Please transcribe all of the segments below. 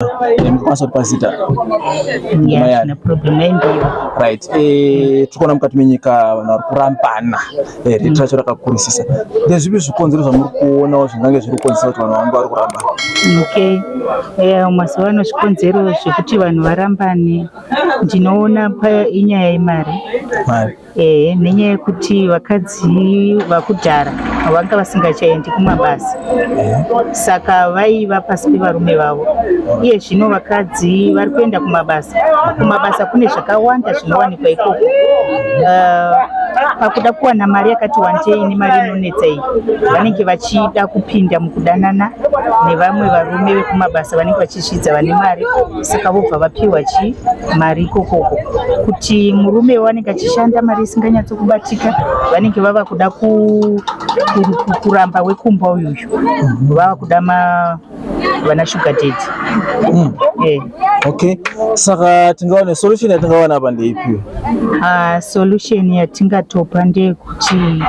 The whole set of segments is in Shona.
Mukwanisa kupazita. Yeah, no problem ndio. Right. Tukona mukati menyika vanhu vari kurambana rita rakakurisisa. Ndezvipi zvikonzero zvamuri kuona zvingange zviri kukonzeresa kuti vanhu vange vari kurambana? Okay. Mazuva ano zvikonzero zvekuti vanhu varambane ndinoona inyaya yemari. Nenyaya yekuti vakadzi vakudhara vanga vasingachaendi kumabasa, saka vaiva pasi pevarume vavo. Iye zvino vakadzi vari kuenda kumabasa kune zvakawanda zvinowanikwa ikoko. Pakuda kuwana mari yakati wandei nemari inonetsa iyi, vanenge vachida kupinda mukudanana nevamwe varume vekumabasa vanenge vachizvidza vane mari, saka vobva vapiwa mari ikokoko. Kuti murume wanenge achishanda mari isinganyatsokubatika, vanenge vava kuda kuramba wekumba uyuyu, vava kuda vana sugar daddy. Okay. Saka tingaona solution yatingawana apa ndeipi? Solution yatingatopa ndeyekuti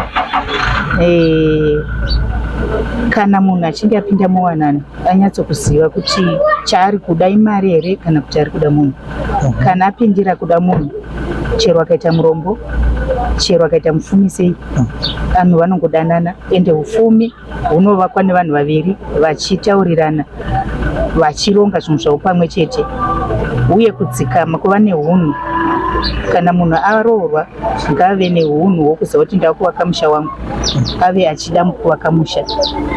kana munhu achinge apinda muwanano anyatsokuziva kuti chaari kuda imari here kana kuti ari kuda munhu. Kana apindira kuda munhu, chero akaita murombo, chero akaita mupfumi sei, vanhu vanongodanana, ende upfumi hunovakwa nevanhu vaviri vachitaurirana, vachironga zvinhu zvavo pamwe chete, uye kudzikama kuva neunhu. Kana munhu aroorwa ngave neunhu hwokuziva kuti ndava kuvaka musha wangu, ave achida kuvaka musha,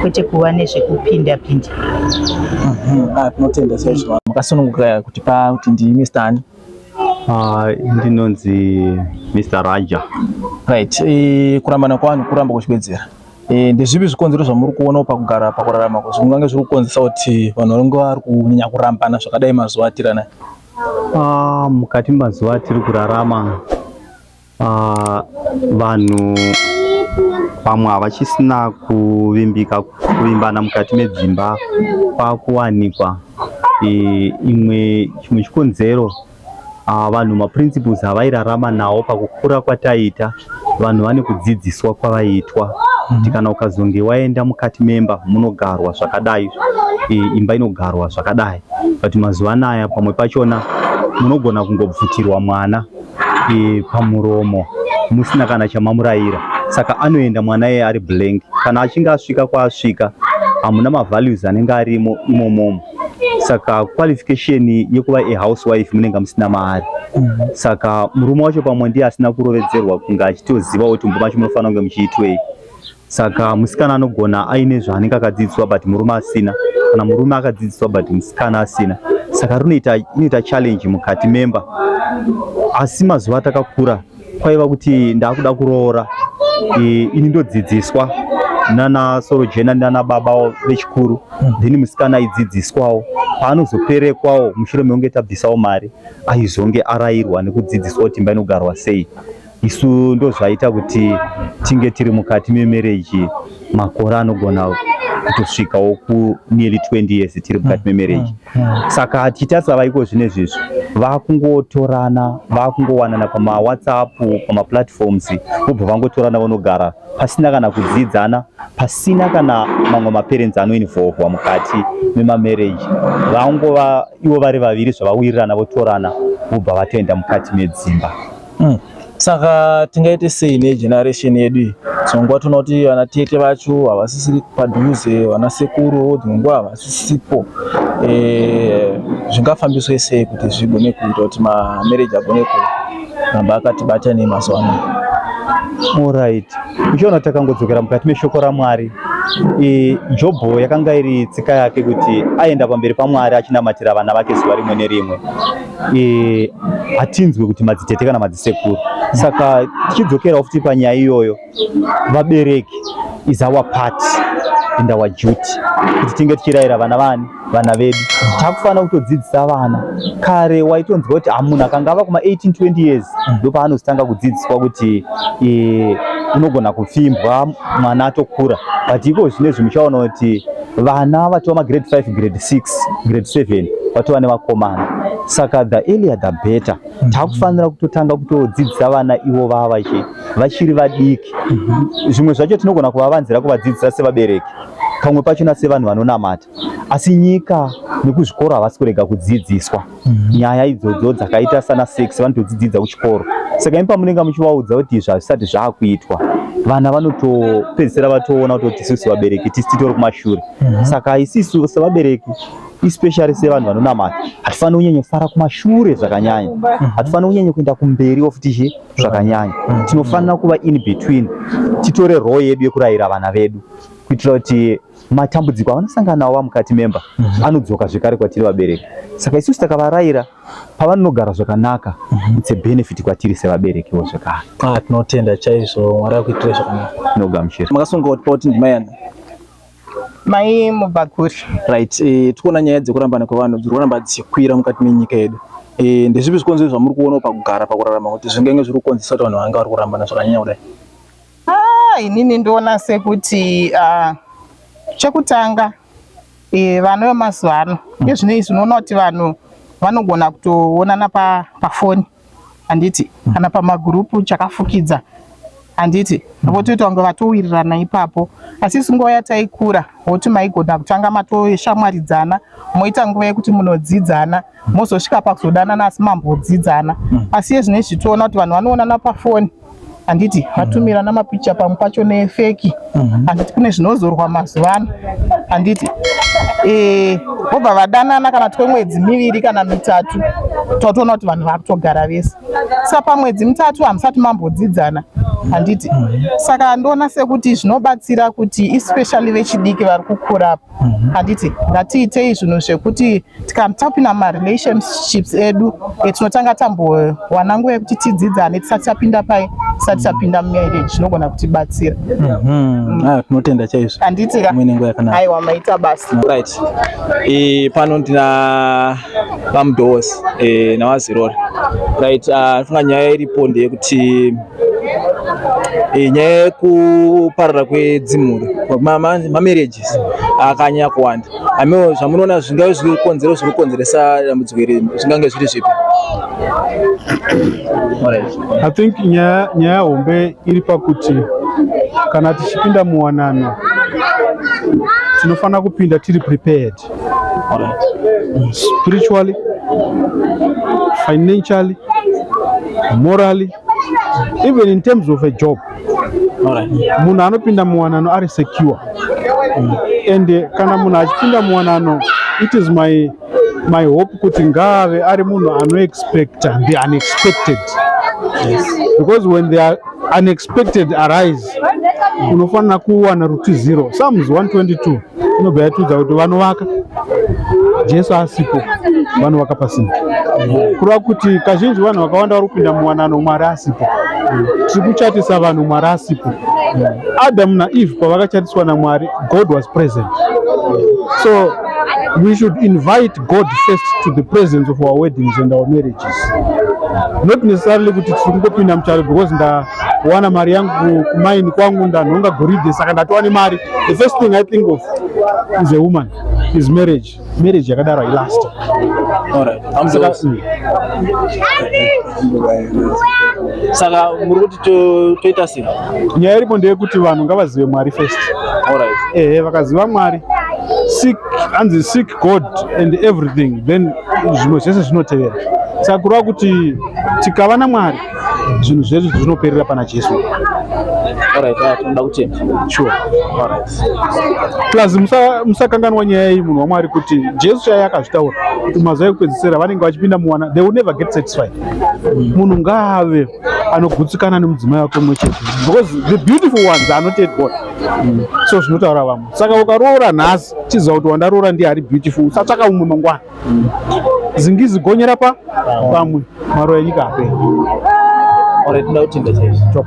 kwete kuva nezvekupinda pinda. Tinotenda saizvo. Makasununguka kuti kuti ndi Mr. Ani? Ndinonzi Mr. Raja. Right. Kurambana kwanhu kuramba kuchipedzera. Ndezvipi zvikonzero zvamuri kuona pakugara pakurarama kungange zviri kukonzeresa kuti vanhu vanenge vari kunyanya kurambana zvakadai mazuva atirana? Mukati mazuva atiri kurarama, vanhu pamwe havachisina kuvimbana mukati medzimba kwakuwanikwa. Chimwe chikonzero, vanhu maprinciples avairarama nawo pakukura kwataita, vanhu vane kudzidziswa kwavaiitwa kuti kana ukazonge waenda mukati memba munogarwa zvakadai, imba inogarwa zvakadai. Kuti mazuva anaya pamwe pachona munogona kungobvutirwa mwana pamuromo musina kana chamamurayira, saka anoenda mwana iye ari blank. Kana achinge asvika kwaasvika, hamuna mavalues anenge arimo imomomo, saka qualification yekuva housewife munenge musina mari. Saka murume wacho pamwe ndiye asina kurovedzerwa kunge achitoziva kuti mumba macho munofanira kunge muchiitwei. Saka musikana anogona aine zvaanenge akadzidziswa but murume asina, kana murume akadzidziswa but musikana asina. Saka inoita challenge mukati memba. Asi mazuva atakakura kwaiva kuti ndakuda kuroora, ini ndodzidziswa nana Sorojena nana baba vechikuru, then musikana aidzidziswawo. Paanozoperekwawo mushure mekunge tabvisawo mari, aizonge arayirwa nekudzidziswa kuti imba inogarwa sei. Isu ndozvaita kuti tinge tiri mukati memarriage makore anogona kutosvikawo ku nearly 20 years tiri mukati memarriage. Saka tichitarisa vaiko zvinezvi vakungotorana, vakungowanana pama WhatsApp, pama platforms, vobva vangotorana vanogara pasina kana kudzidzana, pasina kana mamwe maparents anoinvolvwa mukati memamarriage. Vangova ivo vari vaviri zvavawirirana votorana vobva vatoenda mukati medzimba. Saka tingaite sei negeneration yedu? Nguva tinoona kuti vana tete vacho havasisiri padhuze, vana sekuru dzimwe nguva havasisipo. Zvingafambiswe sei kuti zvigone kuita kuti mamarriage agone kuramba akatibata nemazuva ano? Alright. Uchiona takangodzokera mukati meshoko raMwari, Jobho yakanga iri tsika yake kuti aenda pamberi paMwari achinamatira vana vake zuva rimwe nerimwe. Hatinzwi kuti madzitete kana madzisekuru. Saka tichidzokera futi panyaya iyoyo, vabereki is our part in our duty, kuti tinge tichirayira vana vedu. Takufanira kutodzidzisa vana. Kare waitonzwa kuti munhu akanga ava kuma 18-20 years ndopaanozotanga kudzidziswa kuti unogona kupfimbwa mwana atokura. But iko zvinezvi muchaona kuti vana vatova magrade 5, grade 6, grade 7 vatova nevakomana. Saka the earlier the better. Takufanira kutotanga kutodzidzisa vana ivo vachiri vadiki. Zvimwe zvacho tinogona kuvavanzira kuvadzidzisa sevabereki. kamwe pachona sevanhu vanonamata, asi nyika nekuzvikoro havasi kurega kudzidziswa nyaya idzodzo dzakaita sana sex, vanotodzidzidza kuchikoro. Saka imi pamunenge muchivaudza kuti izvi hazvisati zvaakuitwa, vana vanotopedzisira vatoona kuti isusu vabereki tisi titori kumashure. Saka isisu sevabereki, especially sevanhu vanonamata, hatifaniri kunyanya kufara kumashure zvakanyanya, hatifaniri kunyanya kuenda kumberi ofutiche zvakanyanya. Tinofanira kuva in between, titore role yedu yekurayira vana vedu kuitira kuti matambudziko avanosangana nawo mukati memba anodzoka zvekare kwatiri vabereki. Saka isusu takavarayira pavanogara zvakanaka, it's a benefit kwatiri sevaberekiwo zvekare. Tinotenda chaizvo, Mwari akuitire zvakanaka. Tinogamuchira. Makasunga kuti pauti ndimayana Mai Mubakuri. Right, tikuona nyaya dzekurambana kwevanhu dziri kuramba dzichikwira mukati menyika yedu. Ndezvipi zvikonzero zvamuri kuona pakugara pakurarama kuti zvingenge zviri kukonzeresa kuti vanhu vanga vari kurambana zvakanyanya kudai? Inini ndoona sekuti chekutanga vana vemazuva ano ngezvinezvi unoona kuti vanhu vanogona kutoonana pafoni handiti, kana pamagurupu chakafukidza handiti, votoita kunge vatowirirana ipapo. Asi isi nguva yataikura woti maigona kutanga matoshamwaridzana, moita nguva yekuti munodzidzana, mozosvika pakuzodanana asi mambodzidzana. Asi yezvinezvi toona kuti vanhu vanoonana pafoni handiti, vatumirana mapicha pamwe pacho nefeki handiti, kune zvinozorwa mazuva ano handiti, vobva vadanana kana twemwedzi miviri kana mitatu totoona kuti vanhu vakutogara vese. Saka pamwedzi mitatu hamusati mambodzidzana handiti. Saka ndoona sekuti zvinobatsira kuti especially vechidiki vari kukura handiti, ngatiitei zvinhu zvekuti tapinda marelationships edu tinotanga tambowana nguva yekuti tidzidzane tisati tapinda pai, tisati tapinda mumarriage, zvinogona kutibatsira. Tinotenda chaizvo. Handiti aiwa maita basa. Right. Pano ndina vaMudhozi nawaZirori. Right, funga nyaya iripo ndeyekuti nyaya yekuparara kwedzimhuri, mamarriages akanyanya kuwanda. Amiwo zvamunoona zvingave zviri kukonzeresa dambudziko iri zvingange zviri zvipi? I think nyaya hombe iri pakuti kana tichipinda muwanano tinofana kupinda tiri prepared, spiritually, financially, morally, even in terms of a job. Munhu anopinda muwanano ari secure, and kana munhu achipinda muwanano, it is my hope kuti ngave ari munhu anoexpecta the unexpected. Because when the unexpected arise, unofanira kuwana ruti zero. Psalms 122 inobva yatudza kuti vanovaka Jesu asipo vanhu vakapasina. Kureva kuti kazhinji vanhu vakawanda vari kupinda muwanano Mwari asipo. Tiri kuchatisa vanhu Mwari asipo. Adam naEve pavakachatiswa naMwari, God was present. So we should invite God first to the presence of our weddings and our marriages. Not necessarily kuti tikungopinda mucharo because ndawana mari yangu kumaini kwangu ndanhonga goridhe saka ndatowane mari. The first thing I think of is a woman, is marriage. Marriage yakadaro hailast. Alright. Saka muri kuti toita sei? Nyaya iripo ndeyekuti vanhu ngavazive Mwari first. Alright. Vakaziva Mwari, seek God and everything, then zvinhu zvese zvinotevera. Saka kureva kuti tikava naMwari, zvinhu zvedu zvinoperera pana Jesu. Alright, tinoda kutenda. Sure. Alright. Plus musakanganwa nyaya iyi munhu waMwari kuti Jesu chaiye akazvitaura kuti mazuva ekupedzisira vanenge vachipinda muwana, they will never get satisfied. Munhu ngaave anogutsikana nemudzimai wake mumwe chete, because the beautiful ones are not yet born. So zvinotaura vamwe. Saka ukaroora nhasi chiziva kuti wandaroora ndiye ari beautiful, usatsvaka umwe mangwana. Zingizi gonyera pamwe, maroya nyika apera. Alright, tinoda kutenda chaizvo.